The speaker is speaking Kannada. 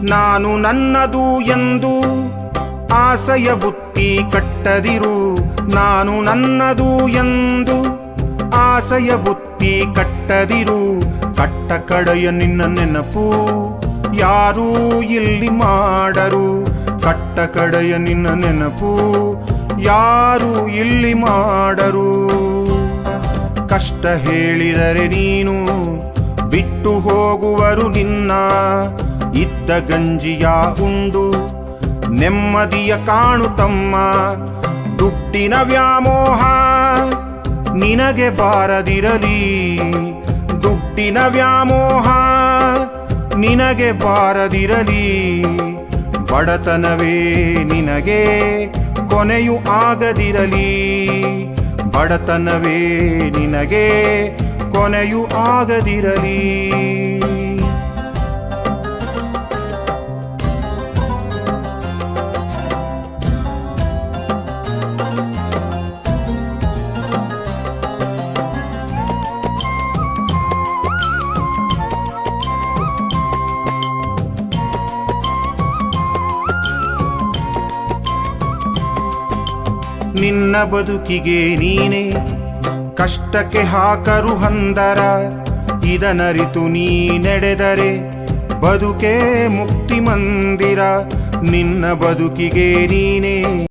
ನಾನು ನನ್ನದು ಎಂದು ಆಸೆಯ ಬುತ್ತಿ ಕಟ್ಟದಿರು. ನಾನು ನನ್ನದು ಎಂದು ಆಸೆಯ ಬುತ್ತಿ ಕಟ್ಟದಿರು. ಕಟ್ಟ ಕಡೆಯ ನಿನ್ನ ನೆನಪು ಯಾರೂ ಇಲ್ಲಿ ಮಾಡರು. ಕಟ್ಟ ಕಡೆಯ ನಿನ್ನ ನೆನಪು ಯಾರು ಇಲ್ಲಿ ಮಾಡರು. ಕಷ್ಟ ಹೇಳಿದರೆ ನೀನು ಬಿಟ್ಟು ಹೋಗುವರು ನಿನ್ನ. ಇದ್ದ ಗಂಜಿಯ ಉಂಡು ನೆಮ್ಮದಿಯ ಕಾಣುತ್ತಮ್ಮ. ದುಡ್ಡಿನ ವ್ಯಾಮೋಹ ನಿನಗೆ ಬಾರದಿರಲಿ. ದುಡ್ಡಿನ ವ್ಯಾಮೋಹ ನಿನಗೆ ಬಾರದಿರಲಿ. ಬಡತನವೇ ನಿನಗೆ ಕೊನೆಯು ಆಗದಿರಲಿ. ಬಡತನವೇ ನಿನಗೆ ಕೊನೆಯು ಆಗದಿರಲಿ. ನಿನ್ನ ಬದುಕಿಗೆ ನೀನೆ ಕಷ್ಟಕ್ಕೆ ಹಾಕರು ಹಂದರ. ಇದನರಿತು ನೀ ನಡೆದರೆ ಬದುಕೆ ಮುಕ್ತಿ ಮಂದಿರ. ನಿನ್ನ ಬದುಕಿಗೆ ನೀನೆ